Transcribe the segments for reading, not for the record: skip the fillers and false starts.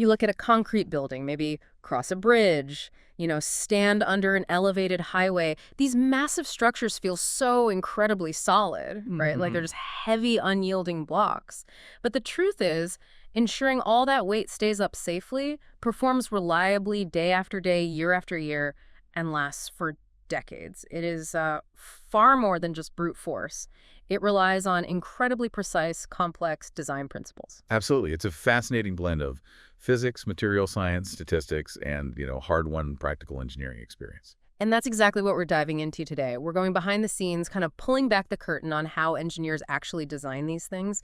You look at a concrete building, maybe cross a bridge, stand under an elevated highway. These massive structures feel so incredibly solid, right? Like they're Hmm. just heavy, unyielding blocks. But the truth is, ensuring all that weight stays up safely, performs reliably day after day, year after year, and lasts for decades. It is far more than just brute force. It relies on incredibly precise, complex design principles. Absolutely. It's a fascinating blend of physics, material science, statistics, and, hard-won practical engineering experience. And that's exactly what we're diving into today. We're going behind the scenes, kind of pulling back the curtain on how engineers actually design these things.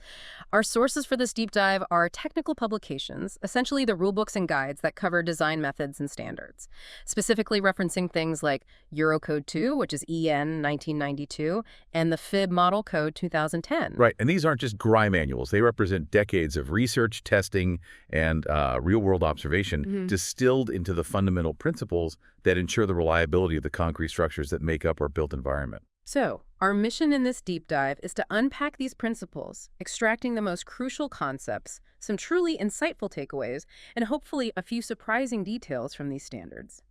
Our sources for this deep dive are technical publications, essentially the rulebooks and guides that cover design methods and standards, specifically referencing things like Eurocode 2, which is EN 1992, and the FIB Model Code 2010. Right, and these aren't just GRI manuals. They represent decades of research, testing, and real-world observation distilled into the fundamental principles that ensure the reliability of the concrete structures that make up our built environment. So, our mission in this deep dive is to unpack these principles, extracting the most crucial concepts, some truly insightful takeaways, and hopefully a few surprising details from these standards.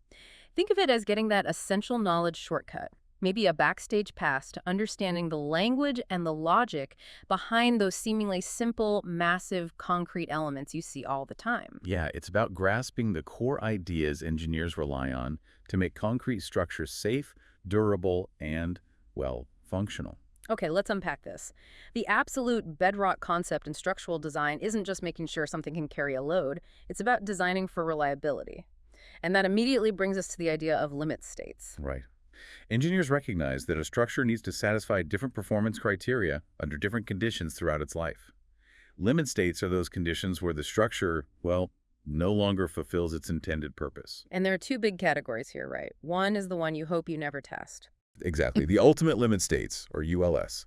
Think of it as getting that essential knowledge shortcut, maybe a backstage pass to understanding the language and the logic behind those seemingly simple, massive concrete elements you see all the time. Yeah, it's about grasping the core ideas engineers rely on to make concrete structures safe, durable, and, well, functional. Okay, let's unpack this. The absolute bedrock concept in structural design isn't just making sure something can carry a load, it's about designing for reliability. And that immediately brings us to the idea of limit states. Right. Engineers recognize that a structure needs to satisfy different performance criteria under different conditions throughout its life. Limit states are those conditions where the structure, well, no longer fulfills its intended purpose. And there are two big categories here, right? One is the one you hope you never test. Exactly. The ultimate limit states, or ULS,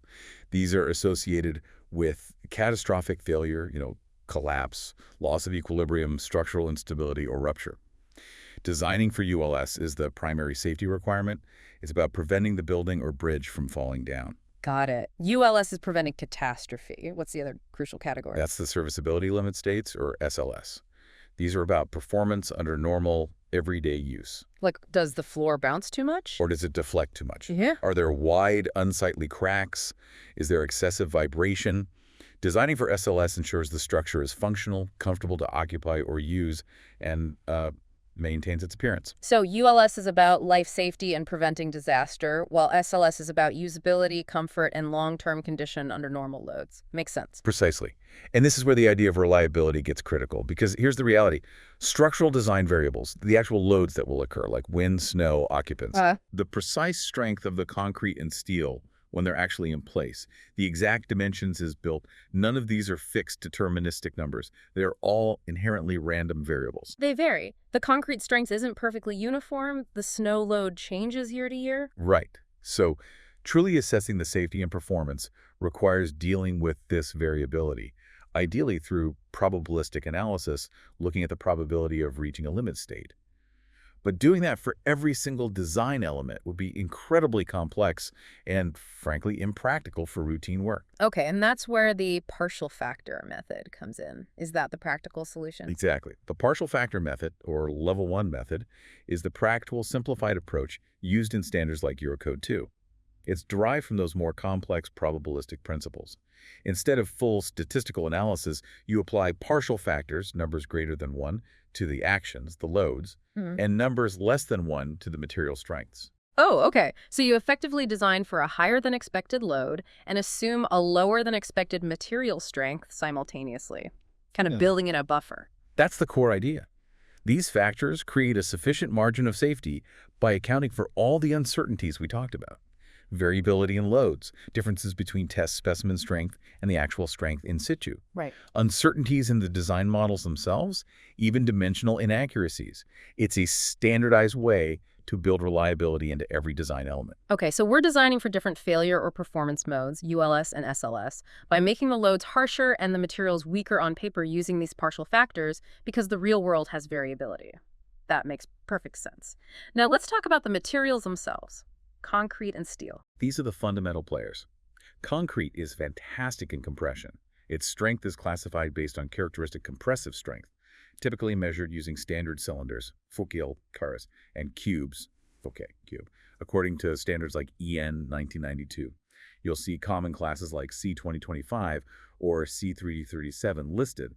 these are associated with catastrophic failure, collapse, loss of equilibrium, structural instability, or rupture. Designing for ULS is the primary safety requirement. It's about preventing the building or bridge from falling down. Got it. ULS is preventing catastrophe. What's the other crucial category? That's the serviceability limit states, or SLS. These are about performance under normal, everyday use. Like, does the floor bounce too much? Or does it deflect too much? Yeah. Are there wide, unsightly cracks? Is there excessive vibration? Designing for SLS ensures the structure is functional, comfortable to occupy or use, and maintains its appearance. So ULS is about life safety and preventing disaster, while SLS is about usability, comfort, and long-term condition under normal loads. Makes sense. Precisely. And this is where the idea of reliability gets critical, because here's the reality. Structural design variables, the actual loads that will occur, like wind, snow, occupants, the precise strength of the concrete and steel when they're actually in place, the exact dimensions is built, none of these are fixed deterministic numbers. They're all inherently random variables. They vary. The concrete strength isn't perfectly uniform. The snow load changes year to year. Right. So truly assessing the safety and performance requires dealing with this variability, ideally through probabilistic analysis, looking at the probability of reaching a limit state. But doing that for every single design element would be incredibly complex and, frankly, impractical for routine work. Okay, and that's where the partial factor method comes in. Is that the practical solution? Exactly. The partial factor method, or level 1 method, is the practical, simplified approach used in standards like Eurocode 2. It's derived from those more complex probabilistic principles. Instead of full statistical analysis, you apply partial factors, numbers greater than 1, to the actions, the loads, and numbers less than 1 to the material strengths. Oh, okay. So you effectively design for a higher than expected load and assume a lower than expected material strength simultaneously, kind of building in a buffer. That's the core idea. These factors create a sufficient margin of safety by accounting for all the uncertainties we talked about. Variability in loads, differences between test specimen strength and the actual strength in situ. Right. Uncertainties in the design models themselves, even dimensional inaccuracies. It's a standardized way to build reliability into every design element. Okay, so we're designing for different failure or performance modes, ULS and SLS, by making the loads harsher and the materials weaker on paper using these partial factors because the real world has variability. That makes perfect sense. Now let's talk about the materials themselves. Concrete and steel. These are the fundamental players. Concrete is fantastic in compression. Its strength is classified based on characteristic compressive strength. typically measured using standard cylinders, Foucault cars, and cubes, Foucault cube, according to standards like EN 1992. You'll see common classes like C2025 or C337 listed.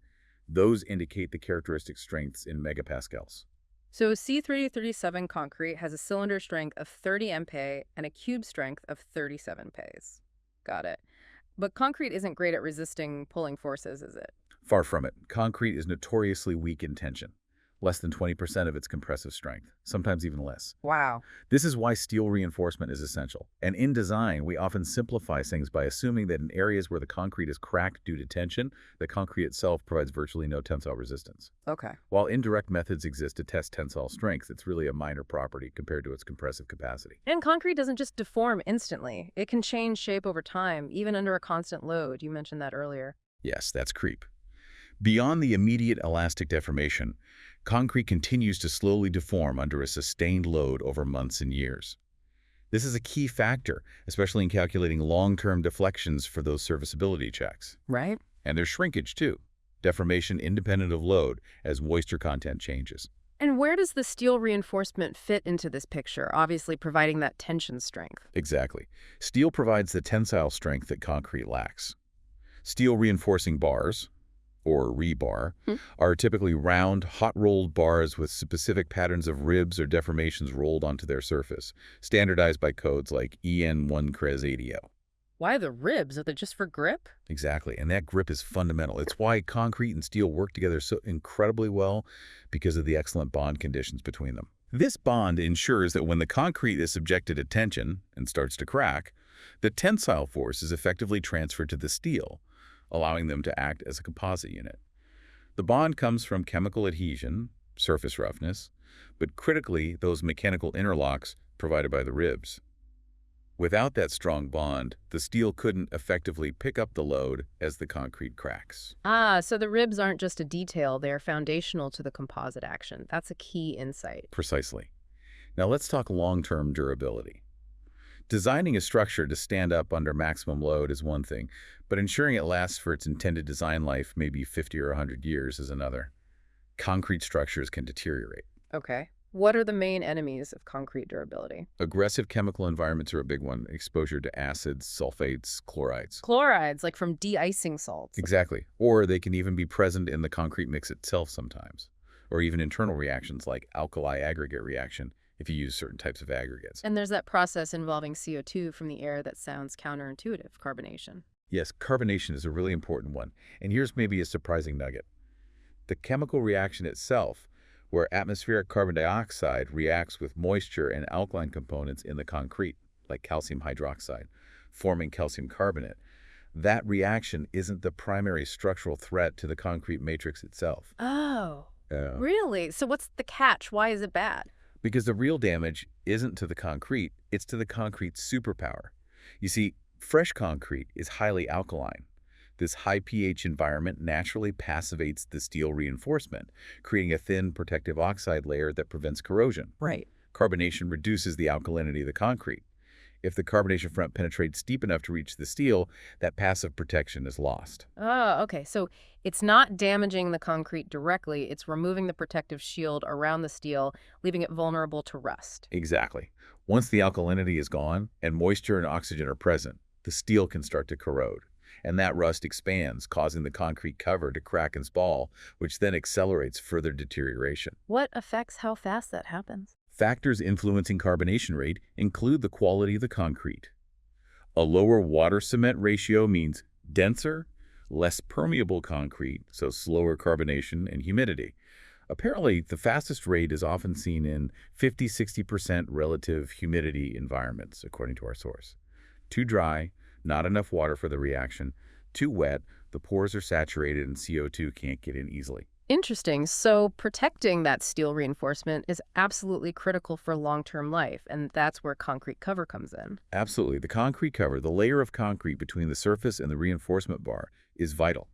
Those indicate the characteristic strengths in megapascals. So C337 concrete has a cylinder strength of 30 MPa and a cube strength of 37 PAs. Got it. But concrete isn't great at resisting pulling forces, is it? Far from it. Concrete is notoriously weak in tension, less than 20% of its compressive strength, sometimes even less. Wow. This is why steel reinforcement is essential. And in design, we often simplify things by assuming that in areas where the concrete is cracked due to tension, the concrete itself provides virtually no tensile resistance. Okay. While indirect methods exist to test tensile strength, it's really a minor property compared to its compressive capacity. And concrete doesn't just deform instantly. It can change shape over time, even under a constant load. You mentioned that earlier. Yes, that's creep. Beyond the immediate elastic deformation, concrete continues to slowly deform under a sustained load over months and years. This is a key factor, especially in calculating long-term deflections for those serviceability checks. Right. And there's shrinkage, too. Deformation independent of load as moisture content changes. And where does the steel reinforcement fit into this picture, obviously providing that tension strength? Exactly. Steel provides the tensile strength that concrete lacks. Steel reinforcing bars, or rebar, are typically round, hot-rolled bars with specific patterns of ribs or deformations rolled onto their surface, standardized by codes like EN1 CRES 80O. Why the ribs? Are they just for grip? Exactly, and that grip is fundamental. It's why concrete and steel work together so incredibly well because of the excellent bond conditions between them. This bond ensures that when the concrete is subjected to tension and starts to crack, the tensile force is effectively transferred to the steel, allowing them to act as a composite unit. The bond comes from chemical adhesion, surface roughness, but critically, those mechanical interlocks provided by the ribs. Without that strong bond, the steel couldn't effectively pick up the load as the concrete cracks. Ah, so the ribs aren't just a detail, they're foundational to the composite action. That's a key insight. Precisely. Now let's talk long-term durability. Designing a structure to stand up under maximum load is one thing, but ensuring it lasts for its intended design life, maybe 50 or 100 years, is another. Concrete structures can deteriorate. Okay. What are the main enemies of concrete durability? Aggressive chemical environments are a big one. Exposure to acids, sulfates, chlorides. Chlorides, like from de-icing salts. Exactly. Or they can even be present in the concrete mix itself sometimes. Or even internal reactions like alkali aggregate reaction if you use certain types of aggregates. And there's that process involving CO2 from the air that sounds counterintuitive, carbonation. Yes, carbonation is a really important one. And here's maybe a surprising nugget. The chemical reaction itself, where atmospheric carbon dioxide reacts with moisture and alkaline components in the concrete, like calcium hydroxide, forming calcium carbonate, that reaction isn't the primary structural threat to the concrete matrix itself. Oh, really? So what's the catch? Why is it bad? Because the real damage isn't to the concrete, it's to the concrete's superpower. You see, fresh concrete is highly alkaline. This high pH environment naturally passivates the steel reinforcement, creating a thin protective oxide layer that prevents corrosion. Right. Carbonation reduces the alkalinity of the concrete. If the carbonation front penetrates deep enough to reach the steel, that passive protection is lost. Oh, okay. So it's not damaging the concrete directly, it's removing the protective shield around the steel, leaving it vulnerable to rust. Exactly. Once the alkalinity is gone and moisture and oxygen are present, the steel can start to corrode. And that rust expands, causing the concrete cover to crack and spall, which then accelerates further deterioration. What affects how fast that happens? Factors influencing carbonation rate include the quality of the concrete. A lower water-cement ratio means denser, less permeable concrete, so slower carbonation and humidity. Apparently, the fastest rate is often seen in 50–60% relative humidity environments, according to our source. Too dry, not enough water for the reaction. Too wet, the pores are saturated and CO2 can't get in easily. Interesting. So protecting that steel reinforcement is absolutely critical for long-term life, and that's where concrete cover comes in. Absolutely. The concrete cover, the layer of concrete between the surface and the reinforcement bar, is vital.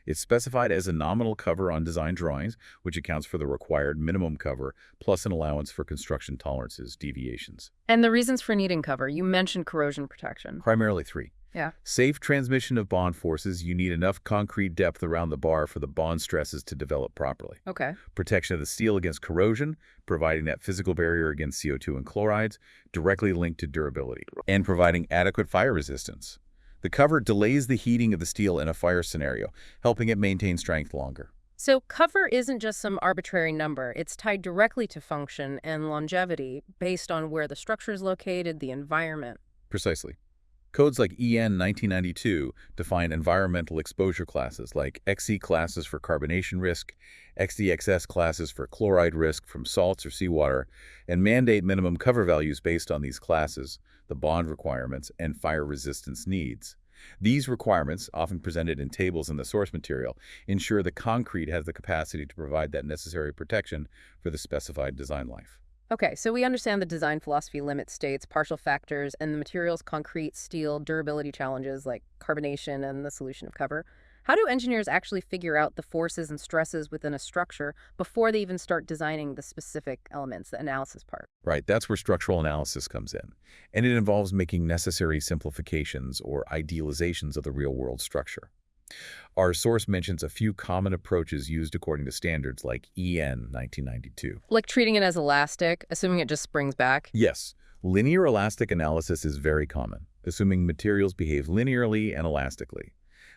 It's specified as a nominal cover on design drawings, which accounts for the required minimum cover, plus an allowance for construction tolerances, deviations. And the reasons for needing cover, you mentioned corrosion protection. Primarily three. Yeah. Safe transmission of bond forces, you need enough concrete depth around the bar for the bond stresses to develop properly. Okay. Protection of the steel against corrosion, providing that physical barrier against CO2 and chlorides, directly linked to durability, and providing adequate fire resistance. The cover delays the heating of the steel in a fire scenario, helping it maintain strength longer. So cover isn't just some arbitrary number. It's tied directly to function and longevity based on where the structure is located, the environment. Precisely. Codes like EN 1992 define environmental exposure classes like XC classes for carbonation risk, XDXS classes for chloride risk from salts or seawater, and mandate minimum cover values based on these classes, the bond requirements, and fire resistance needs. These requirements, often presented in tables in the source material, ensure the concrete has the capacity to provide that necessary protection for the specified design life. Okay, so we understand the design philosophy limit states, partial factors, and the materials, concrete, steel, durability challenges like carbonation and the solution of cover. How do engineers actually figure out the forces and stresses within a structure before they even start designing the specific elements, the analysis part? Right, that's where structural analysis comes in. And it involves making necessary simplifications or idealizations of the real-world structure. Our source mentions a few common approaches used according to standards like EN 1992. Like treating it as elastic, assuming it just springs back? Yes, linear elastic analysis is very common, assuming materials behave linearly and elastically.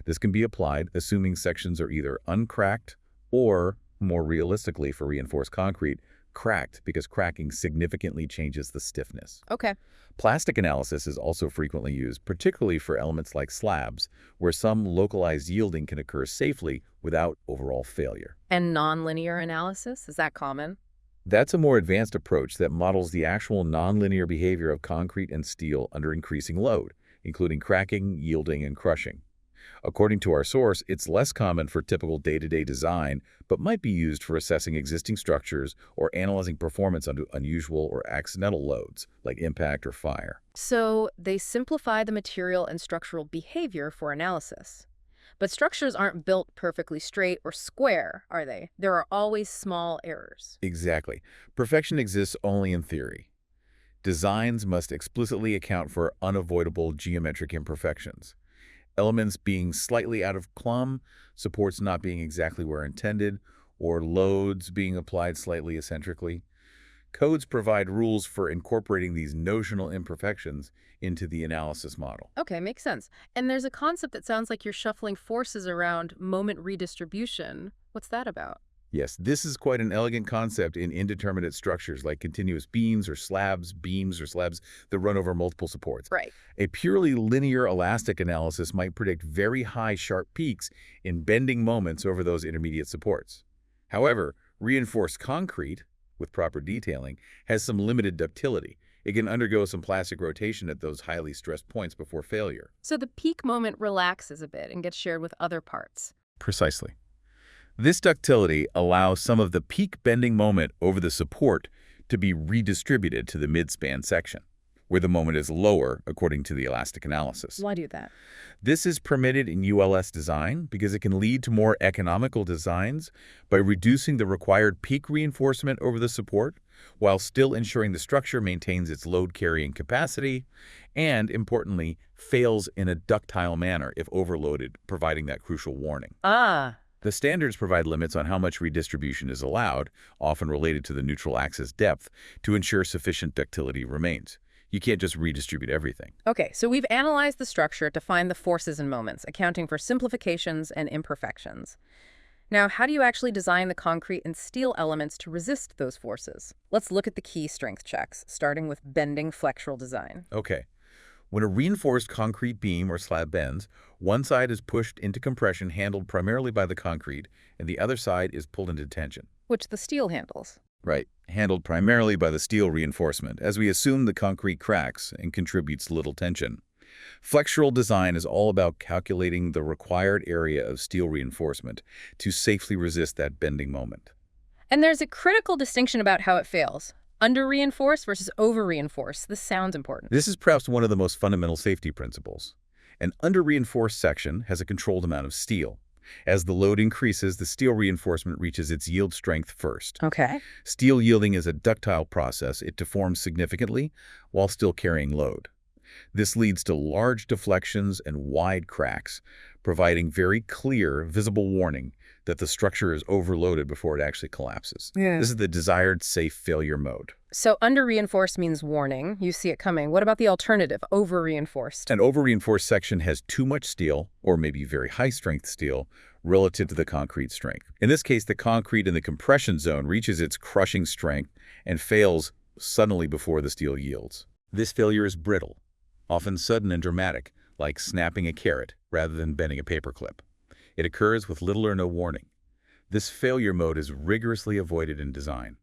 This can be applied assuming sections are either uncracked or, more realistically for reinforced concrete, cracked because cracking significantly changes the stiffness. Okay. Plastic analysis is also frequently used, particularly for elements like slabs, where some localized yielding can occur safely without overall failure. And nonlinear analysis, is that common? That's a more advanced approach that models the actual nonlinear behavior of concrete and steel under increasing load, including cracking, yielding, and crushing. According to our source, it's less common for typical day-to-day design, but might be used for assessing existing structures or analyzing performance under unusual or accidental loads, like impact or fire. So they simplify the material and structural behavior for analysis. But structures aren't built perfectly straight or square, are they? There are always small errors. Exactly. Perfection exists only in theory. Designs must explicitly account for unavoidable geometric imperfections. Elements being slightly out of plumb, supports not being exactly where intended, or loads being applied slightly eccentrically. Codes provide rules for incorporating these notional imperfections into the analysis model. Okay, makes sense. And there's a concept that sounds like you're shuffling forces around moment redistribution. What's that about? Yes, this is quite an elegant concept in indeterminate structures like continuous beams or slabs that run over multiple supports. Right. A purely linear elastic analysis might predict very high sharp peaks in bending moments over those intermediate supports. However, reinforced concrete, with proper detailing, has some limited ductility. It can undergo some plastic rotation at those highly stressed points before failure. So the peak moment relaxes a bit and gets shared with other parts. Precisely. This ductility allows some of the peak bending moment over the support to be redistributed to the midspan section, where the moment is lower according to the elastic analysis. Why do that? This is permitted in ULS design because it can lead to more economical designs by reducing the required peak reinforcement over the support while still ensuring the structure maintains its load-carrying capacity and, importantly, fails in a ductile manner if overloaded, providing that crucial warning. The standards provide limits on how much redistribution is allowed, often related to the neutral axis depth, to ensure sufficient ductility remains. You can't just redistribute everything. Okay, so we've analyzed the structure to find the forces and moments, accounting for simplifications and imperfections. Now, how do you actually design the concrete and steel elements to resist those forces? Let's look at the key strength checks, starting with bending flexural design. Okay. When a reinforced concrete beam or slab bends, one side is pushed into compression handled primarily by the concrete, and the other side is pulled into tension. Which the steel handles. Right, handled primarily by the steel reinforcement, as we assume the concrete cracks and contributes little tension. Flexural design is all about calculating the required area of steel reinforcement to safely resist that bending moment. And there's a critical distinction about how it fails. Under-reinforced versus over-reinforced. This sounds important. This is perhaps one of the most fundamental safety principles. An under-reinforced section has a controlled amount of steel. As the load increases, the steel reinforcement reaches its yield strength first. Okay. Steel yielding is a ductile process. It deforms significantly while still carrying load. This leads to large deflections and wide cracks, providing very clear, visible warning that the structure is overloaded before it actually collapses. Yeah. This is the desired safe failure mode. So under-reinforced means warning. You see it coming. What about the alternative, over-reinforced? An over-reinforced section has too much steel, or maybe very high-strength steel, relative to the concrete strength. In this case, the concrete in the compression zone reaches its crushing strength and fails suddenly before the steel yields. This failure is brittle, often sudden and dramatic, like snapping a carrot rather than bending a paperclip. It occurs with little or no warning. This failure mode is rigorously avoided in design.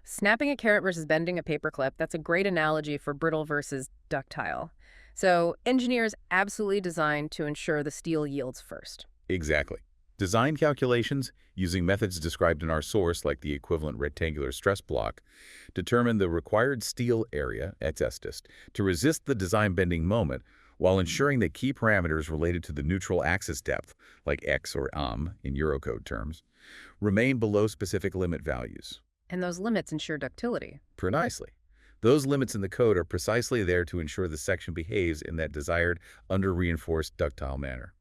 Snapping a carrot versus bending a paperclip, that's a great analogy for brittle versus ductile. So engineers absolutely designed to ensure the steel yields first. Exactly. Design calculations, using methods described in our source like the equivalent rectangular stress block, determine the required steel area, ex estis, to resist the design bending moment while ensuring that key parameters related to the neutral axis depth, like x or in Eurocode terms, remain below specific limit values. And those limits ensure ductility. Precisely. Those limits in the code are precisely there to ensure the section behaves in that desired under-reinforced ductile manner.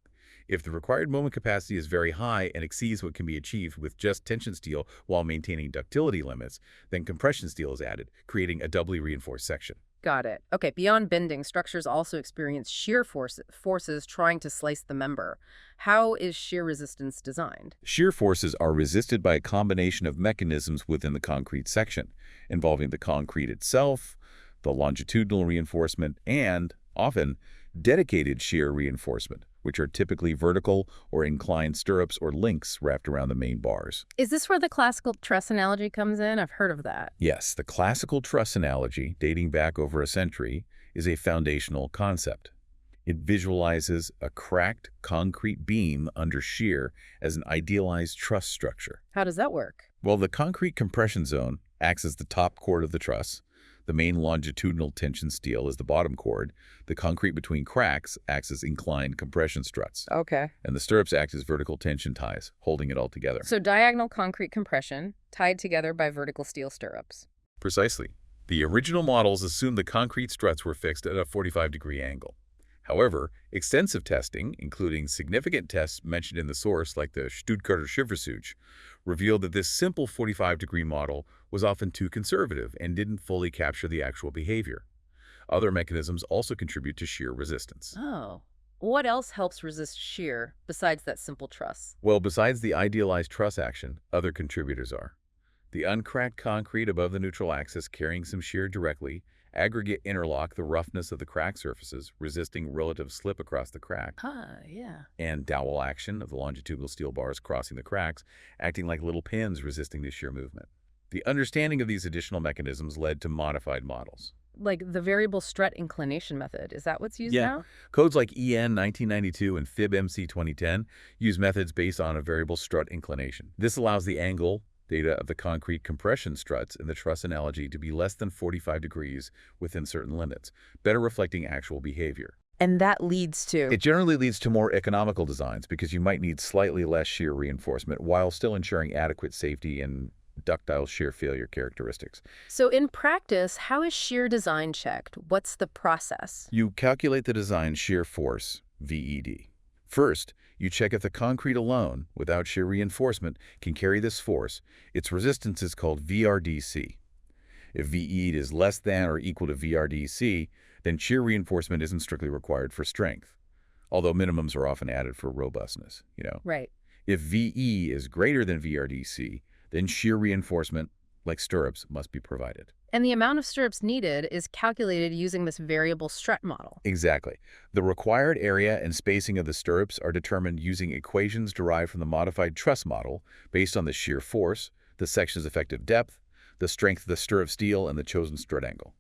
If the required moment capacity is very high and exceeds what can be achieved with just tension steel while maintaining ductility limits, then compression steel is added, creating a doubly reinforced section. Got it. Okay, beyond bending, structures also experience shear forces trying to slice the member. How is shear resistance designed? Shear forces are resisted by a combination of mechanisms within the concrete section, involving the concrete itself, the longitudinal reinforcement, and, often, dedicated shear reinforcement, which are typically vertical or inclined stirrups or links wrapped around the main bars. Is this where the classical truss analogy comes in? I've heard of that. Yes, the classical truss analogy, dating back over a century, is a foundational concept. It visualizes a cracked concrete beam under shear as an idealized truss structure. How does that work? Well, the concrete compression zone acts as the top chord of the truss. The main longitudinal tension steel is the bottom chord. The concrete between cracks acts as inclined compression struts. Okay. And the stirrups act as vertical tension ties, holding it all together. So diagonal concrete compression, tied together by vertical steel stirrups. Precisely. The original models assumed the concrete struts were fixed at a 45-degree angle. However, extensive testing, including significant tests mentioned in the source like the Stuttgarter Schiffersuch, revealed that this simple 45-degree model was often too conservative and didn't fully capture the actual behavior. Other mechanisms also contribute to shear resistance. Oh. What else helps resist shear besides that simple truss? Well, besides the idealized truss action, other contributors are the uncracked concrete above the neutral axis carrying some shear directly, aggregate interlock the roughness of the crack surfaces, resisting relative slip across the crack, Yeah. and dowel action of the longitudinal steel bars crossing the cracks, acting like little pins resisting the shear movement. The understanding of these additional mechanisms led to modified models. Like the variable strut inclination method. Is that what's used now? Codes like EN 1992 and FIB MC 2010 use methods based on a variable strut inclination. This allows the angle data of the concrete compression struts in the truss analogy to be less than 45 degrees within certain limits, better reflecting actual behavior. And that leads to... It generally leads to more economical designs because you might need slightly less shear reinforcement while still ensuring adequate safety and ductile shear failure characteristics. So in practice, how is shear design checked? What's the process? You calculate the design shear force, VED. First, you check if the concrete alone, without shear reinforcement, can carry this force. Its resistance is called VRDC. If VED is less than or equal to VRDC, then shear reinforcement isn't strictly required for strength, although minimums are often added for robustness, Right. If VE is greater than VRDC, then shear reinforcement, like stirrups, must be provided. And the amount of stirrups needed is calculated using this variable strut model. Exactly. The required area and spacing of the stirrups are determined using equations derived from the modified truss model based on the shear force, the section's effective depth, the strength of the stirrup steel, and the chosen strut angle.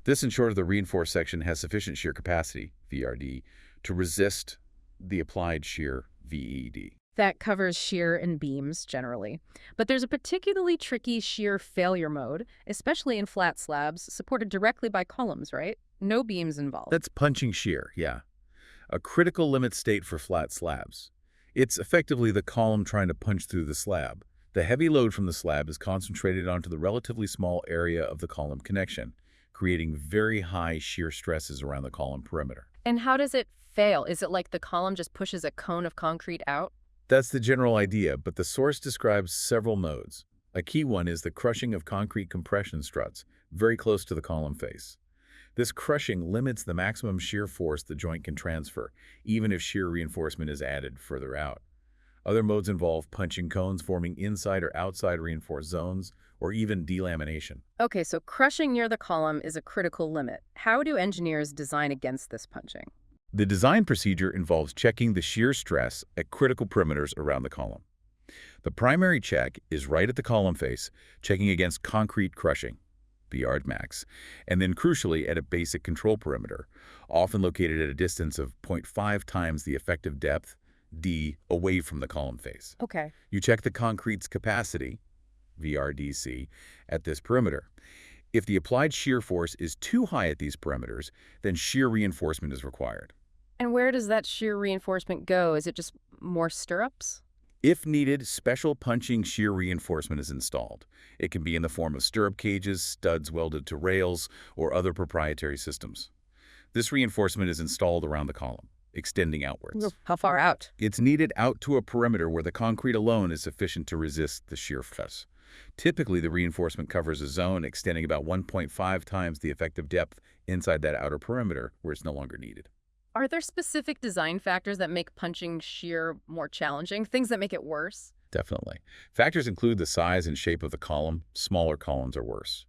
This ensures the reinforced section has sufficient shear capacity, VRD, to resist the applied shear, VED. That covers shear and beams generally. But there's a particularly tricky shear failure mode, especially in flat slabs supported directly by columns, right? No beams involved. That's punching shear, yeah. A critical limit state for flat slabs. It's effectively the column trying to punch through the slab. The heavy load from the slab is concentrated onto the relatively small area of the column connection, creating very high shear stresses around the column perimeter. And how does it fail? Is it like the column just pushes a cone of concrete out? That's the general idea, but the source describes several modes. A key one is the crushing of concrete compression struts, very close to the column face. This crushing limits the maximum shear force the joint can transfer, even if shear reinforcement is added further out. Other modes involve punching cones forming inside or outside reinforced zones, or even delamination. Okay, so crushing near the column is a critical limit. How do engineers design against this punching? The design procedure involves checking the shear stress at critical perimeters around the column. The primary check is right at the column face, checking against concrete crushing, the yard max, and then crucially at a basic control perimeter, often located at a distance of 0.5 times the effective depth, d, away from the column face. Okay. You check the concrete's capacity, VRDC, at this perimeter. If the applied shear force is too high at these perimeters, then shear reinforcement is required. And where does that shear reinforcement go? Is it just more stirrups? If needed, special punching shear reinforcement is installed. It can be in the form of stirrup cages, studs welded to rails, or other proprietary systems. This reinforcement is installed around the column, extending outwards. How far out? It's needed out to a perimeter where the concrete alone is sufficient to resist the shear force. Typically, the reinforcement covers a zone extending about 1.5 times the effective depth inside that outer perimeter where it's no longer needed. Are there specific design factors that make punching shear more challenging? Things that make it worse? Definitely. Factors include the size and shape of the column. Smaller columns are worse.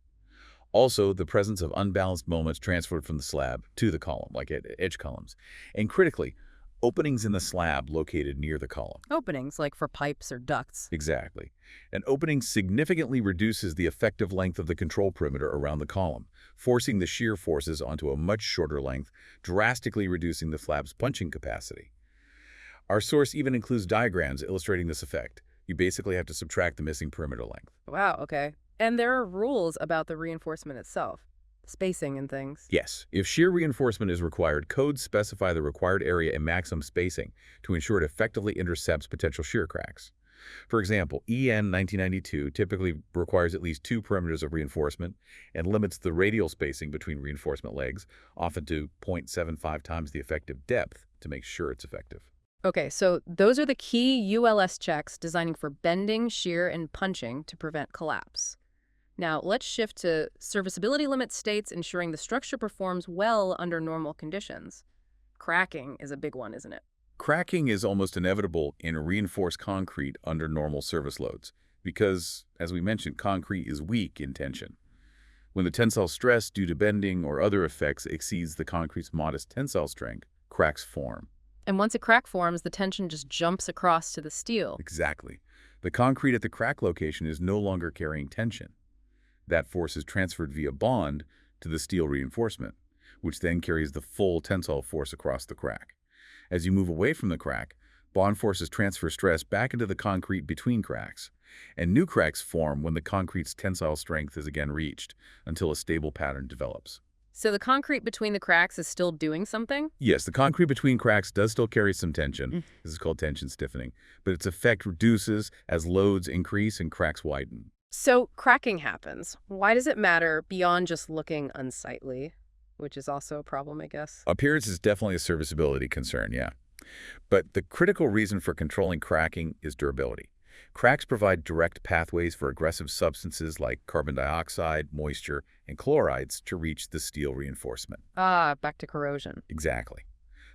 Also, the presence of unbalanced moments transferred from the slab to the column, like at edge columns. And critically, openings in the slab located near the column. Openings, like for pipes or ducts. Exactly. An opening significantly reduces the effective length of the control perimeter around the column, forcing the shear forces onto a much shorter length, drastically reducing the slab's punching capacity. Our source even includes diagrams illustrating this effect. You basically have to subtract the missing perimeter length. Wow, okay. And there are rules about the reinforcement itself, spacing and things. Yes, if shear reinforcement is required, codes specify the required area and maximum spacing to ensure it effectively intercepts potential shear cracks. For example, EN 1992 typically requires at least 2 perimeters of reinforcement and limits the radial spacing between reinforcement legs, often to 0.75 times the effective depth to make sure it's effective. Okay, so those are the key ULS checks designing for bending, shear, and punching to prevent collapse. Now, let's shift to serviceability limit states, ensuring the structure performs well under normal conditions. Cracking is a big one, isn't it? Cracking is almost inevitable in reinforced concrete under normal service loads because, as we mentioned, concrete is weak in tension. When the tensile stress due to bending or other effects exceeds the concrete's modest tensile strength, cracks form. And once a crack forms, the tension just jumps across to the steel. Exactly. The concrete at the crack location is no longer carrying tension. That force is transferred via bond to the steel reinforcement, which then carries the full tensile force across the crack. As you move away from the crack, bond forces transfer stress back into the concrete between cracks, and new cracks form when the concrete's tensile strength is again reached until a stable pattern develops. So the concrete between the cracks is still doing something? Yes, the concrete between cracks does still carry some tension. This is called tension stiffening, but its effect reduces as loads increase and cracks widen. So cracking happens. Why does it matter beyond just looking unsightly? Which is also a problem, I guess. Appearance is definitely a serviceability concern, yeah. But the critical reason for controlling cracking is durability. Cracks provide direct pathways for aggressive substances like carbon dioxide, moisture, and chlorides to reach the steel reinforcement. Ah, back to corrosion. Exactly.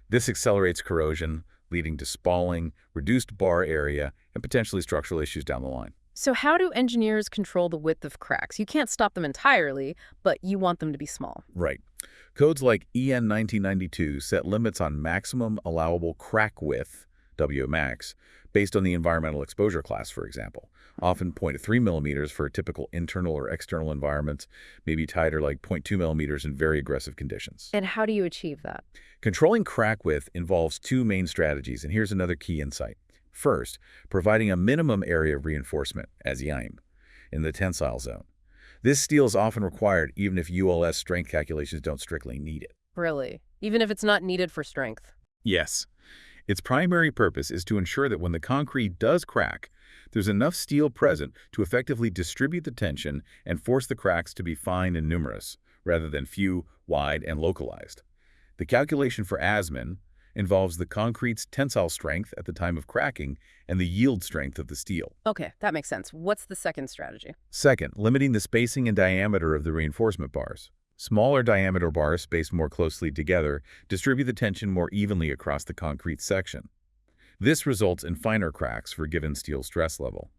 This accelerates corrosion, leading to spalling, reduced bar area, and potentially structural issues down the line. So how do engineers control the width of cracks? You can't stop them entirely, but you want them to be small. Right. Codes like EN 1992 set limits on maximum allowable crack width, WMax, based on the environmental exposure class, for example. Often 0.3 millimeters for typical internal or external environments, maybe tighter like 0.2 millimeters in very aggressive conditions. And how do you achieve that? Controlling crack width involves 2 main strategies, and here's another key insight. First, providing a minimum area of reinforcement, as YIME, in the tensile zone. This steel is often required even if ULS strength calculations don't strictly need it. Really? Even if it's not needed for strength? Yes. Its primary purpose is to ensure that when the concrete does crack, there's enough steel present to effectively distribute the tension and force the cracks to be fine and numerous, rather than few, wide, and localized. The calculation for ASMEN involves the concrete's tensile strength at the time of cracking and the yield strength of the steel. Okay, that makes sense. What's the second strategy? Second, limiting the spacing and diameter of the reinforcement bars. Smaller diameter bars spaced more closely together distribute the tension more evenly across the concrete section. This results in finer cracks for a given steel stress level.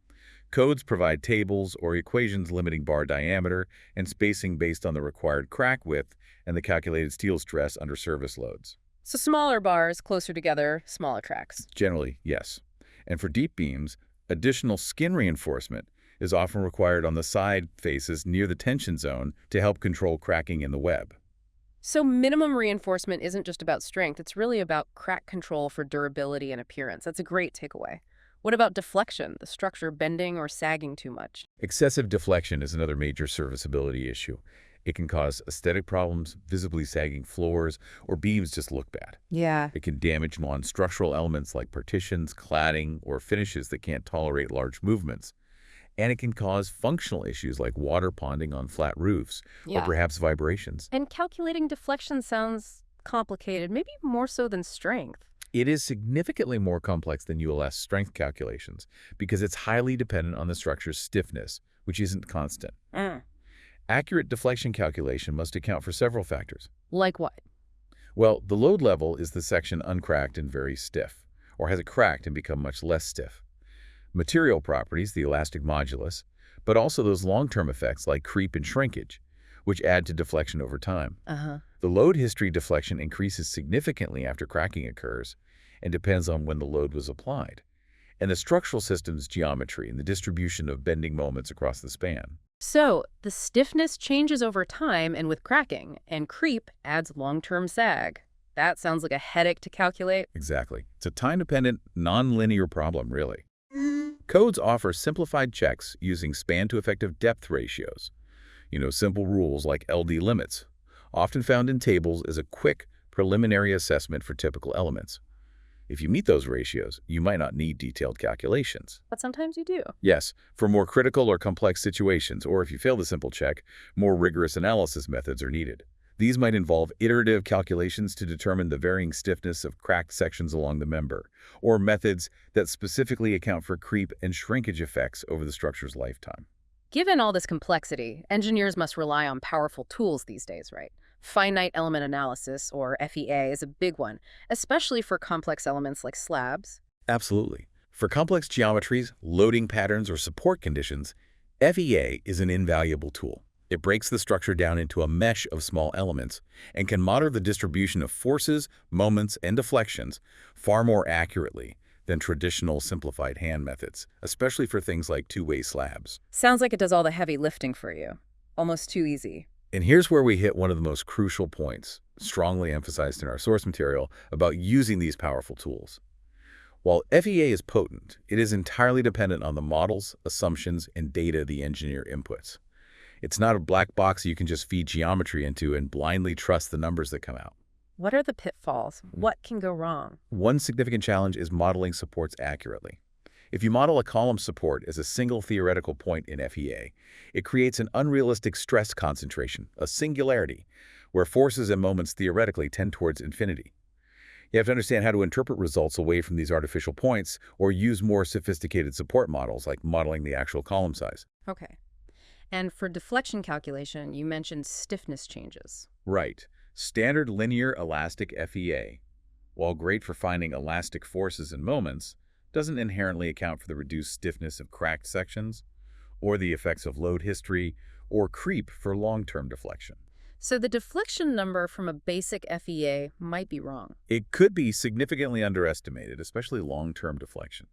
Codes provide tables or equations limiting bar diameter and spacing based on the required crack width and the calculated steel stress under service loads. So smaller bars, closer together, smaller cracks. Generally, yes. And for deep beams, additional skin reinforcement is often required on the side faces near the tension zone to help control cracking in the web. So minimum reinforcement isn't just about strength, it's really about crack control for durability and appearance. That's a great takeaway. What about deflection, the structure bending or sagging too much? Excessive deflection is another major serviceability issue. It can cause aesthetic problems, visibly sagging floors, or beams just look bad. Yeah. It can damage non-structural elements like partitions, cladding, or finishes that can't tolerate large movements. And it can cause functional issues like water ponding on flat roofs, or perhaps vibrations. And calculating deflection sounds complicated, maybe more so than strength. It is significantly more complex than ULS strength calculations because it's highly dependent on the structure's stiffness, which isn't constant. Accurate deflection calculation must account for several factors. Like what? Well, the load level is the section uncracked and very stiff, or has it cracked and become much less stiff. Material properties, the elastic modulus, but also those long-term effects like creep and shrinkage, which add to deflection over time. The load history deflection increases significantly after cracking occurs and depends on when the load was applied, and the structural system's geometry and the distribution of bending moments across the span. So the stiffness changes over time and with cracking, and creep adds long-term sag. That sounds like a headache to calculate. Exactly. It's a time-dependent, non-linear problem, really. Codes offer simplified checks using span-to-effective depth ratios. Simple rules like LD limits, often found in tables as a quick, preliminary assessment for typical elements. If you meet those ratios, you might not need detailed calculations. But sometimes you do. Yes, for more critical or complex situations, or if you fail the simple check, more rigorous analysis methods are needed. These might involve iterative calculations to determine the varying stiffness of cracked sections along the member, or methods that specifically account for creep and shrinkage effects over the structure's lifetime. Given all this complexity, engineers must rely on powerful tools these days, right? Finite element analysis, or FEA, is a big one, especially for complex elements like slabs. Absolutely. For complex geometries, loading patterns, or support conditions, FEA is an invaluable tool. It breaks the structure down into a mesh of small elements and can model the distribution of forces, moments, and deflections far more accurately than traditional simplified hand methods, especially for things like two-way slabs. Sounds like it does all the heavy lifting for you. Almost too easy. And here's where we hit one of the most crucial points, strongly emphasized in our source material, about using these powerful tools. While FEA is potent, it is entirely dependent on the models, assumptions, and data the engineer inputs. It's not a black box you can just feed geometry into and blindly trust the numbers that come out. What are the pitfalls? What can go wrong? One significant challenge is modeling supports accurately. If you model a column support as a single theoretical point in FEA, it creates an unrealistic stress concentration, a singularity, where forces and moments theoretically tend towards infinity. You have to understand how to interpret results away from these artificial points or use more sophisticated support models like modeling the actual column size. Okay. And for deflection calculation, you mentioned stiffness changes. Right. Standard linear elastic FEA, while great for finding elastic forces and moments, doesn't inherently account for the reduced stiffness of cracked sections, or the effects of load history, or creep for long-term deflection. So the deflection number from a basic FEA might be wrong. It could be significantly underestimated, especially long-term deflection.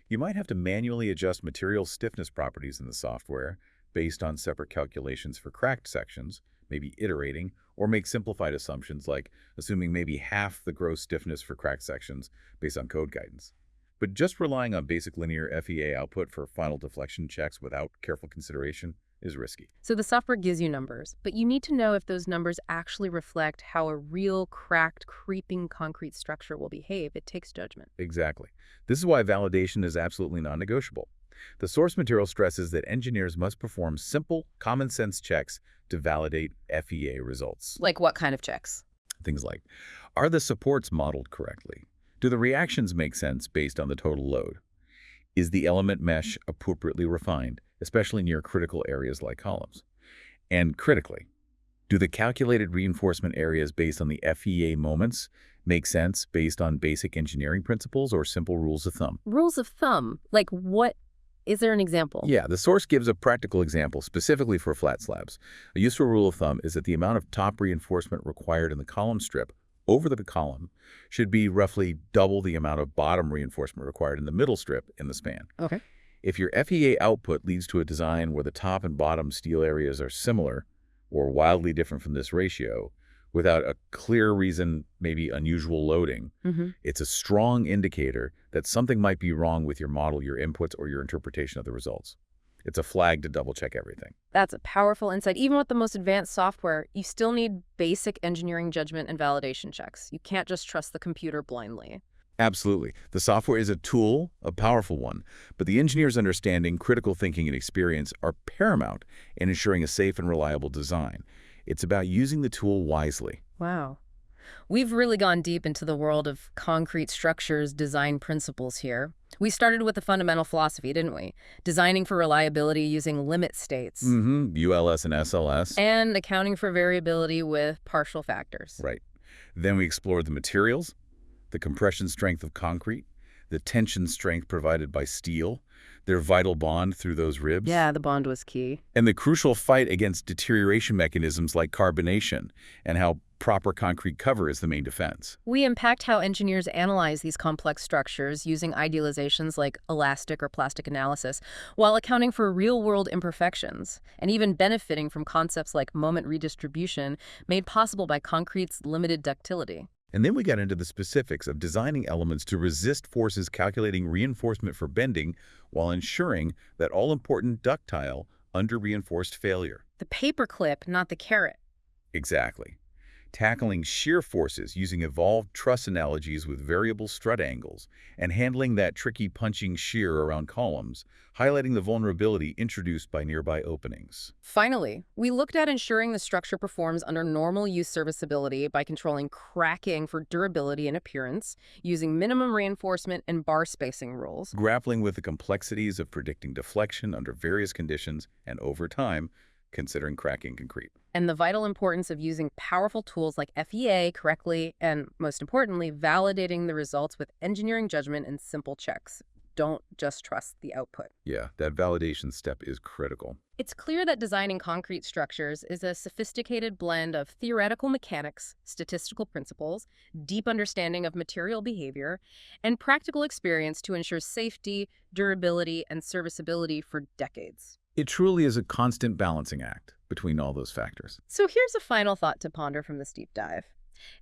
You might have to manually adjust material stiffness properties in the software based on separate calculations for cracked sections, maybe iterating, or make simplified assumptions like assuming maybe half the gross stiffness for cracked sections based on code guidance. But just relying on basic linear FEA output for final deflection checks without careful consideration is risky. So the software gives you numbers, but you need to know if those numbers actually reflect how a real cracked, creeping concrete structure will behave. It takes judgment. Exactly. This is why validation is absolutely non-negotiable. The source material stresses that engineers must perform simple, common-sense checks to validate FEA results. Like what kind of checks? Things like, are the supports modeled correctly? Do the reactions make sense based on the total load? Is the element mesh appropriately refined, especially near critical areas like columns? And critically, do the calculated reinforcement areas based on the FEA moments make sense based on basic engineering principles or simple rules of thumb? Rules of thumb. Like what? Is there an example? Yeah, the source gives a practical example specifically for flat slabs. A useful rule of thumb is that the amount of top reinforcement required in the column strip over the column should be roughly double the amount of bottom reinforcement required in the middle strip in the span. Okay. If your FEA output leads to a design where the top and bottom steel areas are similar or wildly different from this ratio, without a clear reason, maybe unusual loading, it's a strong indicator that something might be wrong with your model, your inputs, or your interpretation of the results. It's a flag to double-check everything. That's a powerful insight. Even with the most advanced software, you still need basic engineering judgment and validation checks. You can't just trust the computer blindly. Absolutely. The software is a tool, a powerful one, but the engineer's understanding, critical thinking, and experience are paramount in ensuring a safe and reliable design. It's about using the tool wisely. Wow. We've really gone deep into the world of concrete structures design principles here. We started with the fundamental philosophy, didn't we? Designing for reliability using limit states. ULS and SLS. And accounting for variability with partial factors. Right. Then we explored the materials, the compression strength of concrete, the tension strength provided by steel, their vital bond through those ribs. Yeah, the bond was key. And the crucial fight against deterioration mechanisms like carbonation and how proper concrete cover is the main defense. We unpacked how engineers analyze these complex structures using idealizations like elastic or plastic analysis, while accounting for real-world imperfections, and even benefiting from concepts like moment redistribution made possible by concrete's limited ductility. And then we got into the specifics of designing elements to resist forces, calculating reinforcement for bending while ensuring that all-important ductile under-reinforced failure. The paperclip, not the carrot. Exactly. Tackling shear forces using evolved truss analogies with variable strut angles, and handling that tricky punching shear around columns, highlighting the vulnerability introduced by nearby openings. Finally, we looked at ensuring the structure performs under normal use serviceability by controlling cracking for durability and appearance, using minimum reinforcement and bar spacing rules. Grappling with the complexities of predicting deflection under various conditions and over time, considering cracking concrete. And the vital importance of using powerful tools like FEA correctly and, most importantly, validating the results with engineering judgment and simple checks. Don't just trust the output. Yeah, that validation step is critical. It's clear that designing concrete structures is a sophisticated blend of theoretical mechanics, statistical principles, deep understanding of material behavior, and practical experience to ensure safety, durability, and serviceability for decades. It truly is a constant balancing act between all those factors. So here's a final thought to ponder from this deep dive.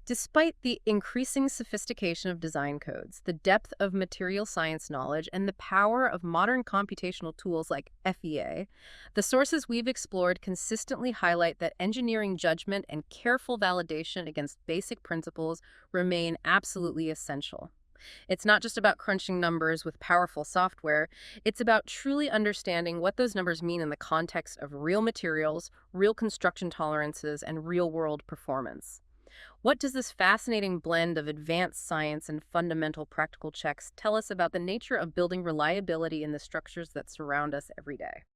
Despite the increasing sophistication of design codes, the depth of material science knowledge, and the power of modern computational tools like FEA, the sources we've explored consistently highlight that engineering judgment and careful validation against basic principles remain absolutely essential. It's not just about crunching numbers with powerful software. It's about truly understanding what those numbers mean in the context of real materials, real construction tolerances, and real-world performance. What does this fascinating blend of advanced science and fundamental practical checks tell us about the nature of building reliability in the structures that surround us every day?